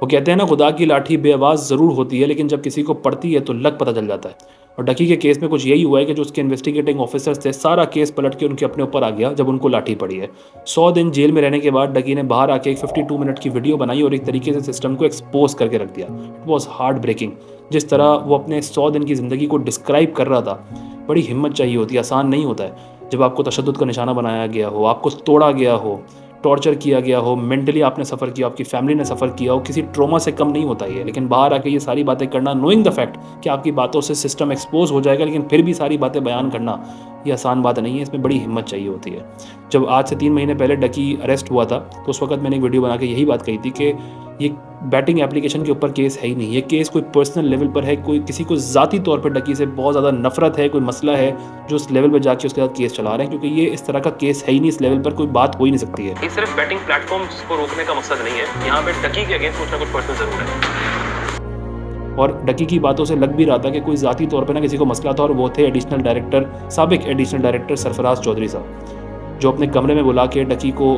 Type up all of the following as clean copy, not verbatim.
वो कहते हैं ना, खुदा की लाठी बेआवाज़ ज़रूर होती है, लेकिन जब किसी को पड़ती है तो लग पता चल जाता है। और डकी के केस में कुछ यही हुआ है कि जो उसके इन्वेस्टिगेटिंग ऑफिसर्स थे, सारा केस पलट के उनके अपने ऊपर आ गया जब उनको लाठी पड़ी है। 100 दिन जेल में रहने के बाद डकी ने बाहर आके एक 52 मिनट की वीडियो बनाई और एक तरीके से सिस्टम को एक्सपोज करके रख दिया। It was heartbreaking. जिस तरह वो अपने 100 दिन की ज़िंदगी को डिस्क्राइब कर रहा था, बड़ी हिम्मत चाहिए होती है, आसान नहीं होता है। जब आपको तशद्दुद का निशाना बनाया गया हो, आपको तोड़ा गया हो, टॉर्चर किया गया हो, मेंटली आपने सफ़र किया, आपकी फैमिली ने सफ़र किया हो, किसी ट्रॉमा से कम नहीं होता ये। लेकिन बाहर आके ये सारी बातें करना, नोइंग द फैक्ट कि आपकी बातों से सिस्टम एक्सपोज हो जाएगा, लेकिन फिर भी सारी बातें बयान करना, ये आसान बात नहीं है। इसमें बड़ी हिम्मत चाहिए होती है। जब आज से 3 महीने पहले डकी अरेस्ट हुआ था, तो उस वक्त मैंने एक वीडियो बना के यही बात कही थी कि ये बैटिंग एप्लीकेशन के ऊपर केस है ही नहीं। ये केस कोई पर्सनल लेवल पर है, कोई किसी को ज़ाती तौर पर डकी से बहुत ज़्यादा नफरत है, कोई मसला है जो उस लेवल पर जाके उसके साथ केस चला रहे हैं, क्योंकि ये इस तरह का केस है ही नहीं। इस लेवल पर कोई बात हो ही नहीं सकती है। ये सिर्फ बैटिंग प्लेटफॉर्म्स को रोकने का मकसद नहीं है, यहाँ पे डकी के अगेंस्ट कुछ ना कुछ पर्सनल जरूर है। और डकी की बातों से लग भी रहा था कि कोई ज़ाती तौर पर ना किसी को मसला था, और वो थे एडिशनल डायरेक्टर, साबिक एडिशनल डायरेक्टर सरफराज चौधरी साहब, जो अपने कमरे में बुला के डकी को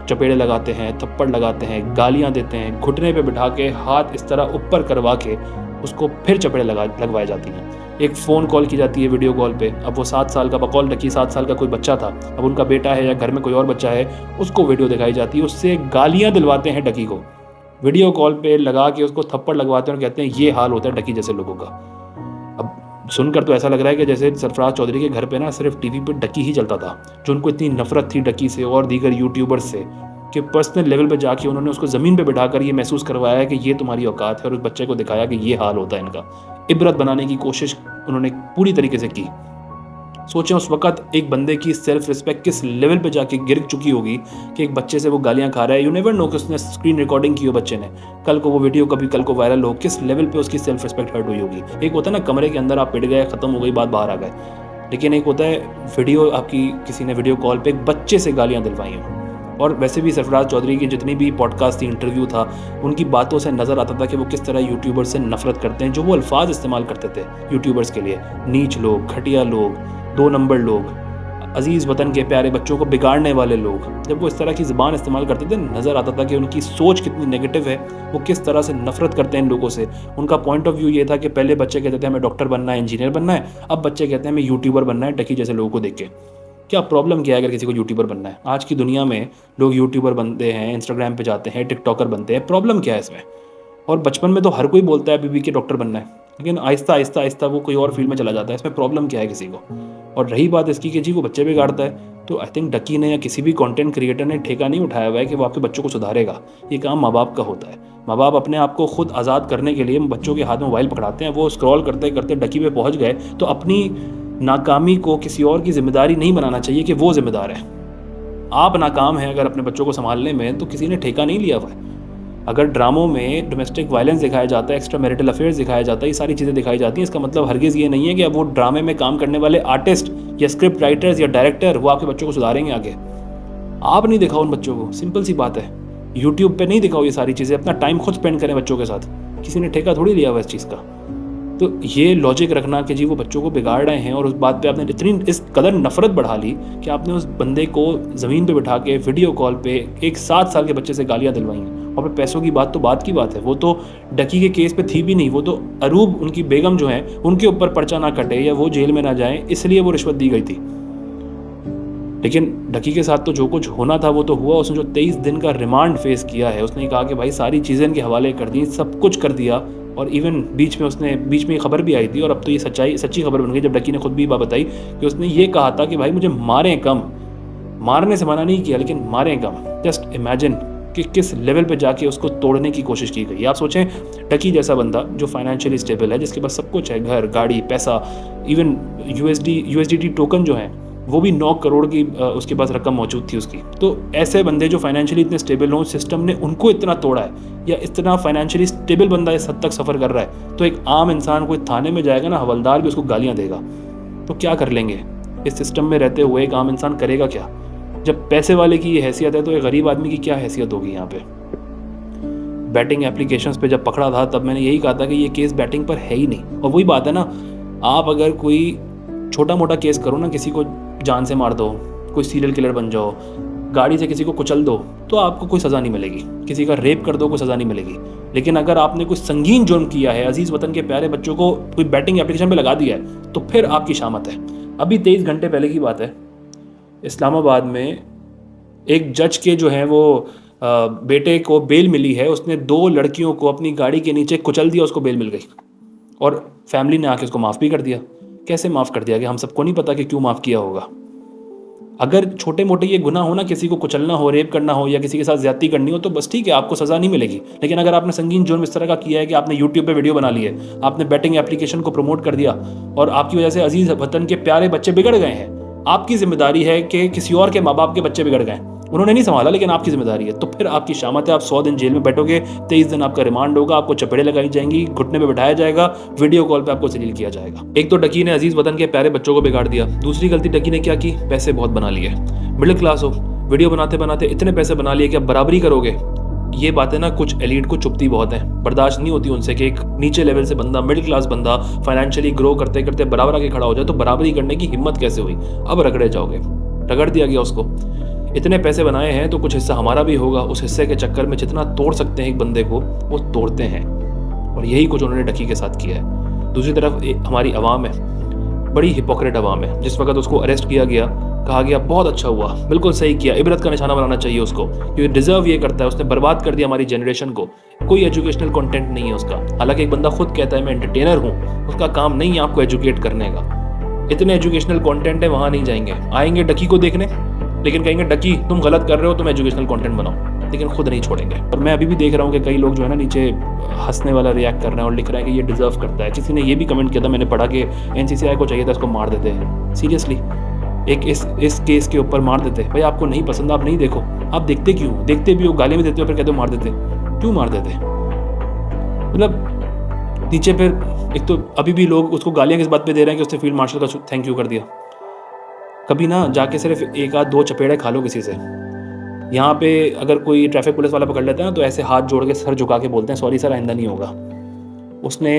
चपेड़े लगाते हैं, थप्पड़ लगाते हैं, गालियां देते हैं, घुटने पे बिठा के हाथ इस तरह ऊपर करवा के उसको फिर चपेड़े लगवाई जाती हैं। एक फ़ोन कॉल की जाती है वीडियो कॉल पे। अब वो 7 साल का, बकौल डकी 7 साल का कोई बच्चा था, अब उनका बेटा है या घर में कोई और बच्चा है, उसको वीडियो दिखाई जाती है, उससे गालियाँ दिलवाते हैं डकी को, वीडियो कॉल पे लगा के उसको थप्पड़ लगवाते हैं और कहते हैं ये हाल होता है डकी जैसे लोगों का। अब सुनकर तो ऐसा लग रहा है कि जैसे सरफराज चौधरी के घर पे ना सिर्फ टीवी पे डकी ही चलता था, जो उनको इतनी नफरत थी डकी से और दीगर यूट्यूबर्स से कि पर्सनल लेवल पे जाके उन्होंने उसको ज़मीन पे बिठाकर ये महसूस करवाया है कि ये तुम्हारी औकात है, और उस बच्चे को दिखाया कि ये हाल होता है इनका। इबरत बनाने की कोशिश उन्होंने पूरी तरीके से की। सोचें उस वक्त एक बंदे की सेल्फ रिस्पेक्ट किस लेवल पे जाके गिर चुकी होगी कि एक बच्चे से वो गालियां खा रहा है। यू नेवर नो कि उसने स्क्रीन रिकॉर्डिंग की हो बच्चे ने, कल को वो वीडियो कभी कल को वायरल हो, किस लेवल पे उसकी सेल्फ रिस्पेक्ट हर्ट हुई होगी। एक होता है ना कमरे के अंदर आप पिट गए, खत्म हो गई बात, बाहर आ गए, लेकिन एक होता है वीडियो, आपकी किसी ने वीडियो कॉल पे एक बच्चे से गालियाँ दिलवाई हों। और वैसे भी सरफराज चौधरी की जितनी भी पॉडकास्ट थी, इंटरव्यू था, उनकी बातों से नज़र आता था कि वो किस तरह यूट्यूबर्स से नफरत करते हैं। जो वो अल्फाज इस्तेमाल करते थे यूट्यूबर्स के लिए, नीच लोग, घटिया लोग, 2 नंबर लोग, अजीज़ वतन के प्यारे बच्चों को बिगाड़ने वाले लोग, जब वो इस तरह की ज़बान इस्तेमाल करते थे, नज़र आता था कि उनकी सोच कितनी नेगेटिव है, वो किस तरह से नफरत करते हैं इन लोगों से। उनका पॉइंट ऑफ व्यू ये था कि पहले बच्चे कहते थे हमें डॉक्टर बनना है, इंजीनियर बनना है, अब बच्चे कहते हैं हमें यूट्यूबर बनना है डकी जैसे लोगों को देख के। क्या प्रॉब्लम क्या है अगर किसी को यूट्यूबर बनना है? आज की दुनिया में लोग यूट्यूबर बनते हैं, इंस्टाग्राम पे जाते हैं, टिकटॉकर बनते हैं, प्रॉब्लम क्या है इसमें? और बचपन में तो हर कोई बोलता है बीबी के डॉक्टर बनना है, लेकिन आहिस्ता आहिस्ता आहिस्ता वो कोई और फील्ड में चला जाता है। इसमें प्रॉब्लम क्या है किसी को? और रही बात इसकी कि जी वो बच्चे बिगाड़ता है, तो आई थिंक डकी ने या किसी भी कंटेंट क्रिएटर ने ठेका नहीं उठाया हुआ है कि वो आपके बच्चों को सुधारेगा। ये काम माँ बाप का होता है। माँ बाप अपने आप को खुद आज़ाद करने के लिए बच्चों के हाथ में मोबाइल पकड़ाते हैं, वो स्क्रॉल करते करते डकी पे पहुँच गए, तो अपनी नाकामी को किसी और की जिम्मेदारी नहीं बनाना चाहिए कि वो जिम्मेदार है। आप नाकाम हैं अगर अपने बच्चों को संभालने में, तो किसी ने ठेका नहीं लिया हुआ है। अगर ड्रामों में डोमेस्टिक वायलेंस दिखाया जाता है, एक्स्ट्रा मैरिटल अफेयर्स दिखाया जाता है, ये सारी चीज़ें दिखाई जाती हैं, इसका मतलब हरगिज़ ये नहीं है कि अब वो ड्रामे में काम करने वाले आर्टिस्ट या स्क्रिप्ट राइटर्स या डायरेक्टर वो आपके बच्चों को सुधारेंगे आगे। आप नहीं दिखाओ उन बच्चों को, सिंपल सी बात है। यूट्यूब पे नहीं दिखाओ ये सारी चीज़ें, अपना टाइम खुद स्पेंड करें बच्चों के साथ। किसी ने ठेका थोड़ी लिया हुआ इस चीज़ का। तो ये लॉजिक रखना कि जी वो बच्चों को बिगाड़ रहे हैं, और उस बात पे आपने इतनी इस कदर नफरत बढ़ा ली कि आपने उस बंदे को ज़मीन पे बिठा के वीडियो कॉल पे एक 7 साल के बच्चे से गालियाँ दिलवाई हैं। और फिर पैसों की बात तो बात की बात है, वो तो डकी के केस पे थी भी नहीं, वो तो अरूब उनकी बेगम जो हैं उनके ऊपर पर्चा ना कटे या वो जेल में ना जाए, इसलिए वो रिश्वत दी गई थी। लेकिन डकी के साथ तो जो कुछ होना था वो तो हुआ। उसने जो 23 दिन का रिमांड फेस किया है, उसने कहा कि भाई सारी चीज़ें इनके हवाले कर दी, सब कुछ कर दिया, और इवन बीच में ये खबर भी आई थी, और अब तो ये सच्ची खबर बन गई जब डकी ने खुद भी बात बताई कि उसने ये कहा था कि भाई मुझे मारें कम, मारने से मना नहीं किया लेकिन मारें कम। जस्ट इमेजिन कि किस लेवल पे जाके उसको तोड़ने की कोशिश की गई। आप सोचें, डकी जैसा बंदा जो फाइनेंशियली स्टेबल है, जिसके पास सब कुछ है, घर, गाड़ी, पैसा, इवन यूएसडीटी टोकन जो है वो भी 9 करोड़ की उसके पास रकम मौजूद थी उसकी। तो ऐसे बंदे जो फाइनेंशियली इतने स्टेबल हों, सिस्टम ने उनको इतना तोड़ा है, या इतना फाइनेंशियली स्टेबल बंदा इस हद तक सफ़र कर रहा है, तो एक आम इंसान कोई थाने में जाएगा ना, हवलदार भी उसको गालियाँ देगा। तो क्या कर लेंगे इस सिस्टम में रहते हुए? एक आम इंसान करेगा क्या? जब पैसे वाले की ये हैसियत है तो एक गरीब आदमी की क्या हैसियत होगी यहाँ पे? बैटिंग एप्लीकेशंस पे जब पकड़ा था तब मैंने यही कहा था कि ये केस बैटिंग पर है ही नहीं। और वही बात है ना, आप अगर कोई छोटा मोटा केस करो ना, किसी को जान से मार दो, कोई सीरियल किलर बन जाओ, गाड़ी से किसी को कुचल दो तो आपको कोई सज़ा नहीं मिलेगी, किसी का रेप कर दो कोई सज़ा नहीं मिलेगी। लेकिन अगर आपने कोई संगीन जुर्म किया है, अजीज़ वतन के प्यारे बच्चों को कोई बैटिंग एप्लीकेशन पे लगा दिया है, तो फिर आपकी शामत है। अभी 23 घंटे पहले की बात है, इस्लामाबाद में एक जज के जो हैं वो बेटे को बेल मिली है, उसने 2 लड़कियों को अपनी गाड़ी के नीचे कुचल दिया, उसको बेल मिल गई और फैमिली ने आके उसको माफ़ भी कर दिया। कैसे माफ़ कर दिया कि हम सबको नहीं पता कि क्यों माफ़ किया होगा। अगर छोटे मोटे ये गुनाह हो ना, किसी को कुचलना हो, रेप करना हो या किसी के साथ ज़्यादती करनी हो, तो बस ठीक है, आपको सज़ा नहीं मिलेगी। लेकिन अगर आपने संगीन जुर्म इस तरह का किया है कि आपने यूट्यूब पे वीडियो बना ली है, आपने बैटिंग एप्लीकेशन को प्रमोट कर दिया और आपकी वजह से अजीज़ वतन के प्यारे बच्चे बिगड़ गए हैं, आपकी जिम्मेदारी है कि किसी और के माँ बाप के बच्चे बिगड़ गए, उन्होंने नहीं संभाला लेकिन आपकी जिम्मेदारी है, तो फिर आपकी शामत है। आप 100 दिन जेल में बैठोगे, 23 दिन आपका रिमांड होगा, आपको चपेड़े लगाई जाएंगी, घुटने पे बिठाया जाएगा, वीडियो कॉल पे आपको जलील किया जाएगा। एक तो डकी ने अजीज वतन के प्यारे बच्चों को बिगाड़ दिया। दूसरी गलती डकी ने क्या की, पैसे बहुत बना लिए। मिडिल क्लास हो, वीडियो बनाते बनाते इतने पैसे बना लिए कि अब बराबरी करोगे। ये बातें ना कुछ एलीट को चुभती बहुत हैं, बर्दाश्त नहीं होती उनसे कि एक नीचे लेवल से बंदा, मिडिल क्लास बंदा फाइनेंशियली ग्रो करते करते बराबर आके खड़ा हो जाए, तो बराबरी करने की हिम्मत कैसे हुई। अब रगड़े जाओगे, रगड़ दिया गया उसको। इतने पैसे बनाए हैं तो कुछ हिस्सा हमारा भी होगा। उस हिस्से के चक्कर में जितना तोड़ सकते हैं एक बंदे को वो तोड़ते हैं, और यही कुछ उन्होंने डकी के साथ किया है। दूसरी तरफ हमारी आवाम है, बड़ी हिपोक्रेट आवाम है। जिस वक्त उसको अरेस्ट किया गया, कहा गया बहुत अच्छा हुआ, बिल्कुल सही किया, इबरत का निशाना बनाना चाहिए उसको, क्योंकि डिजर्व ये करता है, उसने बर्बाद कर दिया हमारी जनरेशन को। कोई एजुकेशनल कंटेंट नहीं है उसका, हालांकि एक बंदा खुद कहता है मैं एंटरटेनर हूँ, उसका काम नहीं है आपको एजुकेट करने का। इतने एजुकेशनल कंटेंट है, वहाँ नहीं जाएंगे, आएंगे डकी को देखने, लेकिन कहेंगे डकी तुम गलत कर रहे हो, तुम एजुकेशनल कंटेंट बनाओ, लेकिन खुद नहीं छोड़ेंगे। और मैं अभी भी देख रहा हूँ कि कई लोग जो है ना नीचे हंसने वाला रिएक्ट कर रहे हैं और लिख रहे हैं कि ये डिजर्व करता है। किसी ने ये भी कमेंट किया था, मैंने पढ़ा कि NCCIA को चाहिए था इसको मार देते हैं। सीरियसली एक इस केस के ऊपर मार देते। भाई आपको नहीं पसंद, आप नहीं देखो, आप देखते क्यों? देखते भी हो, गाली भी देते हो, फिर कहते हो मार देते। क्यों मार देते? मतलब नीचे फिर एक तो अभी भी लोग उसको गालियाँ किस बात पे दे रहे हैं कि उसने फील्ड मार्शल का थैंक यू कर दिया। कभी ना जाके सिर्फ 1 आध 2 चपेड़े खा लो किसी से। यहाँ पे अगर कोई ट्रैफिक पुलिस वाला पकड़ लेता है ना, तो ऐसे हाथ जोड़ के सर झुका के बोलते हैं सॉरी सर, आइंदा नहीं होगा। उसने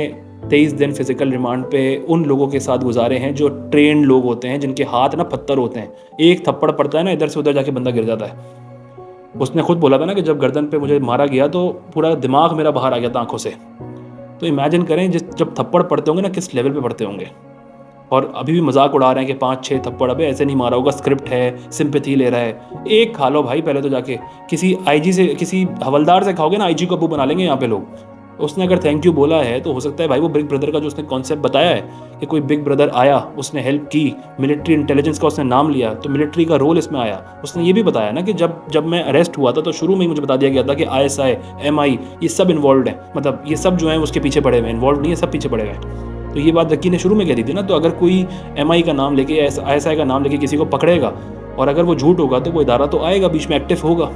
23 दिन फिजिकल रिमांड पे उन लोगों के साथ गुजारे हैं जो ट्रेंड लोग होते हैं, जिनके हाथ ना पत्थर होते हैं। एक थप्पड़ पड़ता है ना, इधर से उधर जाके बंदा गिर जाता है। उसने खुद बोला था ना कि जब गर्दन पे मुझे मारा गया तो पूरा दिमाग मेरा बाहर आ गया था आंखों से। तो इमेजिन करें जब थप्पड़ पड़ते होंगे ना, किस लेवल पे पड़ते होंगे। और अभी भी मजाक उड़ा रहे हैं कि 5-6 थप्पड़, अबे ऐसे नहीं मारा होगा, स्क्रिप्ट है, सिंपैथी ले रहा है। एक खा लो भाई पहले तो, जाके किसी IG से, किसी हवलदार से खाओगे ना, IG को अबू बना लेंगे यहाँ पे लोग। उसने अगर थैंक यू बोला है तो हो सकता है भाई वो बिग ब्रदर का जो उसने कॉन्सेप्ट बताया है कि कोई बिग ब्रदर आया, उसने हेल्प की, मिलिट्री इंटेलिजेंस का उसने नाम लिया, तो मिलिट्री का रोल इसमें आया। उसने ये भी बताया ना कि जब मैं अरेस्ट हुआ था तो शुरू में ही मुझे बता दिया गया था कि ISI MI ये सब इन्वॉल्व है, मतलब ये सब जो है उसके पीछे पड़े हुए हैं, इन्वॉल्व नहीं है, सब पीछे पड़े हुए हैं। तो ये बात डकी ने शुरू में कह दी थी ना। तो अगर कोई MI का नाम लेके, ISI का नाम लेके किसी को पकड़ेगा और अगर वो झूठ होगा तो वो इदारा तो आएगा, बीच में एक्टिव होगा।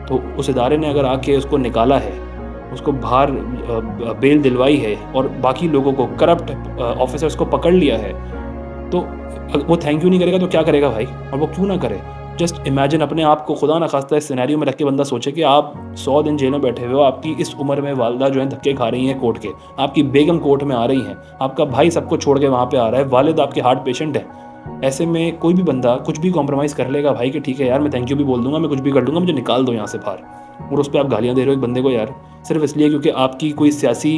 तो उस इदारे ने अगर आके उसको निकाला है, उसको बाहर बेल दिलवाई है और बाकी लोगों को, करप्ट ऑफिसर्स को पकड़ लिया है, तो वो थैंक यू नहीं करेगा तो क्या करेगा भाई? और वो क्यों ना करे? जस्ट इमेजिन अपने आप को, खुदा ना खास्ता इस सिनेरियो में रख के बंदा सोचे कि आप 100 दिन जेल में बैठे हुए हो, आपकी इस उम्र में वालिदा जो है धक्के खा रही हैं कोर्ट के, आपकी बेगम कोर्ट में आ रही हैं, आपका भाई सबको छोड़ के वहाँ पे आ रहा है, वालिद आपके हार्ट पेशेंट है। ऐसे में कोई भी बंदा कुछ भी कॉम्प्रोमाइज़ कर लेगा भाई कि ठीक है यार मैं थैंक यू भी बोल दूंगा, मैं कुछ भी कर दूंगा, मुझे निकाल दो यहाँ से बाहर। और उस पर आप गालियाँ दे रहे हो एक बंदे को यार, सिर्फ इसलिए क्योंकि आपकी कोई सियासी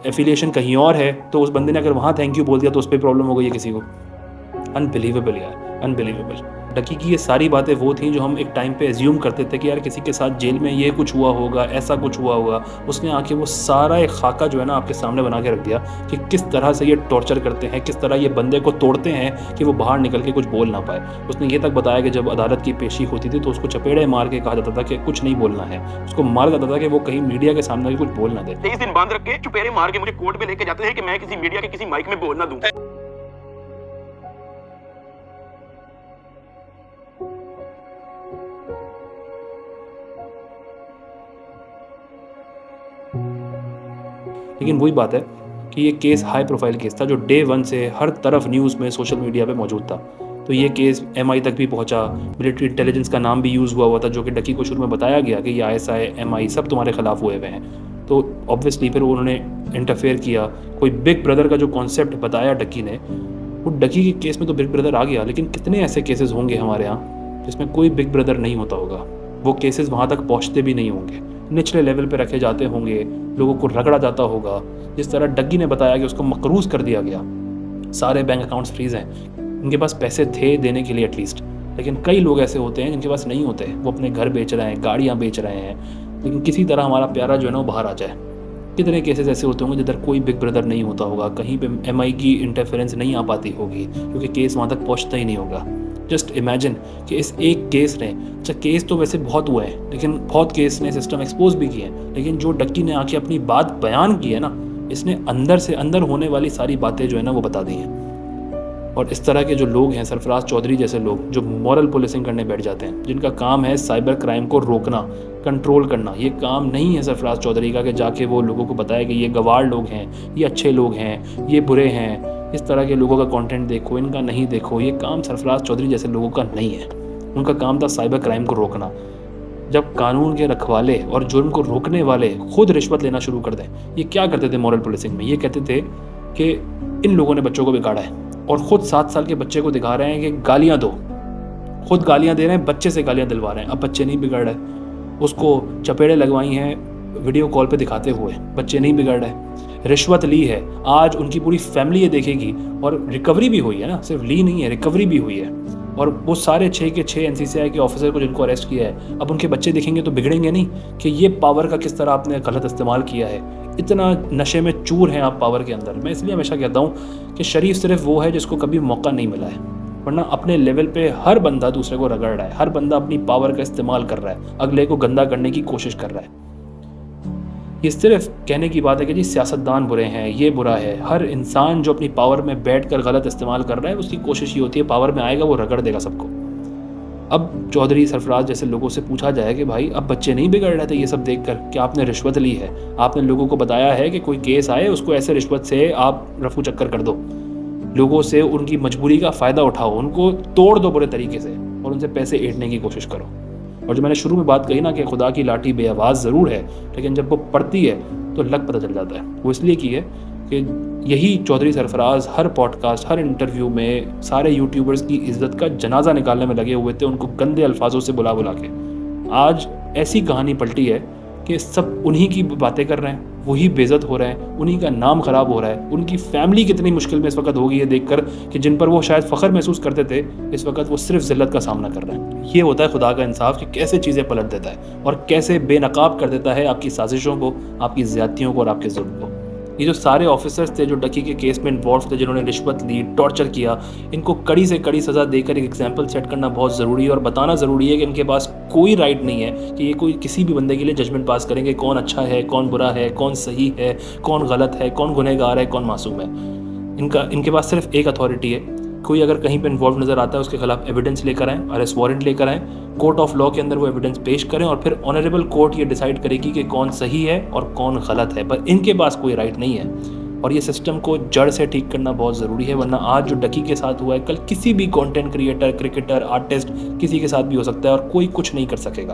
एफिलिएशन कहीं और है। तो उस बंदे ने अगर वहाँ थैंक यू बोल दिया तो उस पर प्रॉब्लम हो गई है किसी को। अनबिलीवेबल यार, अनबिलीवेबल। डकी की ये सारी बातें वो थी जो हम एक टाइम पे एज्यूम करते थे कि यार किसी के साथ जेल में ये कुछ हुआ होगा, ऐसा कुछ हुआ होगा। उसने आके वो सारा एक खाका जो है ना आपके सामने बना के रख दिया कि किस तरह से ये टॉर्चर करते हैं, किस तरह ये बंदे को तोड़ते हैं कि वो बाहर निकल के कुछ बोल ना पाए। उसने ये तक बताया कि जब अदालत की पेशी होती थी तो उसको चपेड़े मार के कहा जाता था कि कुछ नहीं बोलना है, उसको मारा जाता था कि वो कहीं मीडिया के सामने कुछ बोल ना दे। 23 दिन बांध रख के चपेड़े मार के मुझे कोर्ट में लेके जाते हैं कि मैं किसी मीडिया के किसी माइक में बोल ना दूं। लेकिन वही बात है कि ये केस हाई प्रोफाइल केस था जो डे 1 से हर तरफ न्यूज़ में, सोशल मीडिया पे मौजूद था। तो ये केस MI तक भी पहुंचा, मिलिट्री इंटेलिजेंस का नाम भी यूज़ हुआ था, जो कि डकी को शुरू में बताया गया कि ये ISI MI सब तुम्हारे खिलाफ हुए हुए हैं। तो ऑब्वियसली फिर उन्होंने इंटरफेयर किया। कोई बिग ब्रदर का जो कॉन्सेप्ट बताया डकी ने, वो डकी के केस में तो बिग ब्रदर आ गया, लेकिन कितने ऐसे केसेस होंगे हमारे यहाँ जिसमें कोई बिग ब्रदर नहीं होता होगा, वो केसेस वहाँ तक पहुँचते भी नहीं होंगे, निचले लेवल पे रखे जाते होंगे, लोगों को रगड़ा जाता होगा। जिस तरह डग्गी ने बताया कि उसको मकरूज़ कर दिया गया, सारे बैंक अकाउंट्स फ्रीज़ हैं, उनके पास पैसे थे देने के लिए एटलीस्ट, लेकिन कई लोग ऐसे होते हैं जिनके पास नहीं होते, वो अपने घर बेच रहे हैं, गाड़ियाँ बेच रहे हैं, लेकिन किसी तरह हमारा प्यारा जो है ना वो बाहर आ जाए। कितने केसेस ऐसे होते होंगे जिधर कोई बिग ब्रदर नहीं होता होगा, कहीं पे MI की इंटरफेरेंस नहीं आ पाती होगी, क्योंकि केस वहाँ तक पहुँचता ही नहीं होगा। जस्ट इमेजिन कि इस एक केस ने, अच्छा केस तो वैसे बहुत हुए हैं, लेकिन बहुत केस ने सिस्टम एक्सपोज भी किए हैं, लेकिन जो डक्की ने आके अपनी बात बयान की है ना, इसने अंदर से अंदर होने वाली सारी बातें जो है ना वो बता दी हैं। और इस तरह के जो लोग हैं, सरफराज चौधरी जैसे लोग जो मॉरल पुलिसिंग करने बैठ जाते हैं, जिनका काम है साइबर क्राइम को रोकना, कंट्रोल करना, ये काम नहीं है सरफराज चौधरी का कि जाके वो लोगों को बताए कि ये गवार लोग हैं, ये अच्छे लोग हैं, ये बुरे हैं, इस तरह के लोगों का कंटेंट देखो, इनका नहीं देखो। ये काम सरफराज चौधरी जैसे लोगों का नहीं है। उनका काम था साइबर क्राइम को रोकना। जब कानून के रखवाले और जुर्म को रोकने वाले खुद रिश्वत लेना शुरू कर दें, ये क्या करते थे मॉरल पुलिसिंग में? ये कहते थे कि इन लोगों ने बच्चों को बिगाड़ा है, और ख़ुद 7 साल के बच्चे को दिखा रहे हैं कि गालियाँ दो, खुद गालियाँ दे रहे हैं, बच्चे से गालियाँ दिलवा रहे हैं। अब बच्चे नहीं बिगड़ रहे, उसको चपेड़े लगवाई हैं वीडियो कॉल पे दिखाते हुए, बच्चे नहीं बिगड़ रहे। रिश्वत ली है, आज उनकी पूरी फैमिली ये देखेगी, और रिकवरी भी हुई है ना, सिर्फ ली नहीं है, रिकवरी भी हुई है। और वो सारे 6 के 6 NCCIA के ऑफिसर को जिनको अरेस्ट किया है, अब उनके बच्चे देखेंगे तो बिगड़ेंगे नहीं कि ये पावर का किस तरह आपने गलत इस्तेमाल किया है। इतना नशे में चूर हैं आप पावर के अंदर। मैं इसलिए हमेशा कहता हूँ कि शरीफ सिर्फ वो है जिसको कभी मौका नहीं मिला है, वरना अपने लेवल पे हर बंदा दूसरे को रगड़ रहा है, हर बंदा अपनी पावर का इस्तेमाल कर रहा है, अगले को गंदा करने की कोशिश कर रहा है। ये सिर्फ कहने की बात है कि जी सियासतदान बुरे हैं, ये बुरा है। हर इंसान जो अपनी पावर में बैठकर गलत इस्तेमाल कर रहा है, उसकी कोशिश ये होती है पावर में आएगा वो रगड़ देगा सबको। अब चौधरी सरफराज जैसे लोगों से पूछा जाए कि भाई अब बच्चे नहीं बिगड़ रहे थे ये सब देखकर, क्या आपने रिश्वत ली है? आपने लोगों को बताया है कि कोई केस आए उसको ऐसे रिश्वत से आप रफू चक्कर कर दो, लोगों से उनकी मजबूरी का फ़ायदा उठाओ, उनको तोड़ दो बुरे तरीके से और उनसे पैसे ऐंठने की कोशिश करो। और जो मैंने शुरू में बात कही ना कि खुदा की लाठी बेआवाज़ ज़रूर है, लेकिन जब वो पड़ती है तो लग पता चल जाता है। वो इसलिए की है कि यही चौधरी सरफराज हर पॉडकास्ट, हर इंटरव्यू में सारे यूट्यूबर्स की इज्जत का जनाजा निकालने में लगे हुए थे, उनको गंदे अल्फाजों से बुला बुला के। आज ऐसी कहानी पलटी है कि सब उन्हीं की बातें कर रहे हैं, वही बेइज्जत हो रहे हैं, उन्हीं का नाम ख़राब हो रहा है। उनकी फैमिली कितनी मुश्किल में इस वक्त होगी ये देखकर कि जिन पर वो शायद फ़ख्र महसूस करते थे, इस वक्त वो सिर्फ ज़िल्लत का सामना कर रहे हैं। ये होता है खुदा का इंसाफ कि कैसे चीज़ें पलट देता है और कैसे बेनकाब कर देता है आपकी साजिशों को, आपकी ज़्यादतियों को और आपके जुल्म को। ये जो सारे ऑफिसर्स थे जो डकी के केस में इन्वॉल्व थे, जिन्होंने रिश्वत ली, टॉर्चर किया, इनको कड़ी से कड़ी सज़ा देकर एक एग्जाम्पल सेट करना बहुत ज़रूरी है और बताना ज़रूरी है कि इनके पास कोई राइट नहीं है कि ये कोई किसी भी बंदे के लिए जजमेंट पास करेंगे, कौन अच्छा है, कौन बुरा है, कौन सही है, कौन गलत है, कौन गुनहगार है, कौन मासूम है। इनके पास सिर्फ एक अथॉरिटी है, कोई अगर कहीं पे इन्वॉल्व नज़र आता है उसके खिलाफ एविडेंस लेकर आएँ, अरेस्ट वारंट लेकर आएँ, कोर्ट ऑफ लॉ के अंदर वो एविडेंस पेश करें और फिर ऑनरेबल कोर्ट ये डिसाइड करेगी कि कौन सही है और कौन गलत है। पर इनके पास कोई राइट नहीं है और ये सिस्टम को जड़ से ठीक करना बहुत ज़रूरी है, वरना आज जो डकी के साथ हुआ है कल किसी भी कंटेंट क्रिएटर, क्रिकेटर, आर्टिस्ट, किसी के साथ भी हो सकता है और कोई कुछ नहीं कर सकेगा।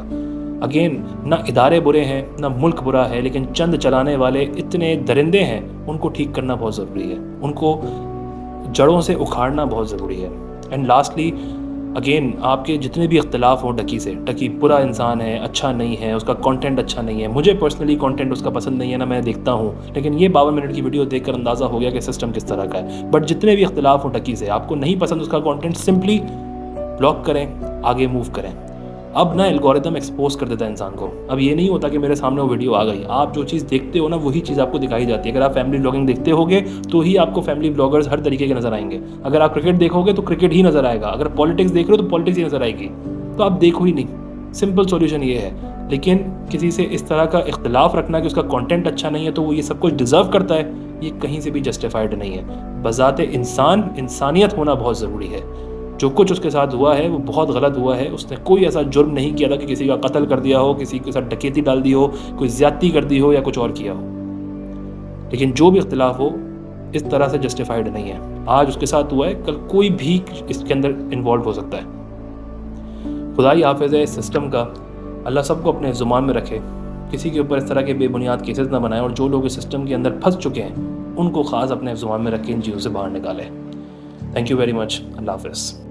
अगेन, ना इदारे बुरे हैं, ना मुल्क बुरा है, लेकिन चंद चलाने वाले इतने दरिंदे हैं, उनको ठीक करना बहुत ज़रूरी है, उनको जड़ों से उखाड़ना बहुत ज़रूरी है। एंड लास्टली अगेन, आपके जितने भी इख्तिलाफ हों डकी से, डकी बुरा इंसान है, अच्छा नहीं है, उसका कंटेंट अच्छा नहीं है, मुझे पर्सनली कंटेंट उसका पसंद नहीं है ना, मैं देखता हूँ, लेकिन ये 52 मिनट की वीडियो देखकर अंदाज़ा हो गया कि सिस्टम किस तरह का है। बट जितने भी इख्तिलाफ हों डकी से, आपको नहीं पसंद उसका कंटेंट, सिंपली ब्लॉक करें, आगे मूव करें। अब ना एल्गोरिदम एक्सपोज कर देता है इंसान को। अब ये नहीं होता कि मेरे सामने वो वीडियो आ गई, आप जो चीज़ देखते हो ना वही चीज़ आपको दिखाई जाती है। अगर आप फैमिली ब्लॉगिंग देखते होगे तो ही आपको फैमिली ब्लॉगर्स हर तरीके के नज़र आएंगे। अगर आप क्रिकेट देखोगे तो क्रिकेट ही नज़र आएगा। अगर पॉलिटिक्स देख रहे हो तो पॉलिटिक्स ही नज़र आएगी। तो आप देखो ही नहीं। सिंपल सॉल्यूशन ये है। लेकिन किसी से इस तरह का इख्तिलाफ रखना कि उसका कंटेंट अच्छा नहीं है तो वो ये सब कुछ डिज़र्व करता है, ये कहीं से भी जस्टिफाइड नहीं है। बज़ाते इंसान इंसानियत होना बहुत ज़रूरी है। जो कुछ उसके साथ हुआ है वो बहुत गलत हुआ है। उसने कोई ऐसा जुर्म नहीं किया था कि किसी का कत्ल कर दिया हो, किसी के साथ डकैती डाल दी हो, कोई ज़्यादती कर दी हो या कुछ और किया हो। लेकिन जो भी इख्तिलाफ हो इस तरह से जस्टिफाइड नहीं है। आज उसके साथ हुआ है, कल कोई भी इसके अंदर इन्वॉल्व हो सकता है। खुदाई हाफिज़ है इस सिस्टम का। अल्लाह सबको अपने ज़ुबान में रखे, किसी के ऊपर इस तरह के बेबुनियाद केसेस ना बनाए और जो लोग इस सिस्टम के अंदर फंस चुके हैं उनको ख़ास अपने ज़ुबान में रख के इन चीज़ों से बाहर निकालें। Thank you very much. अल्लाह हाफ़िज़।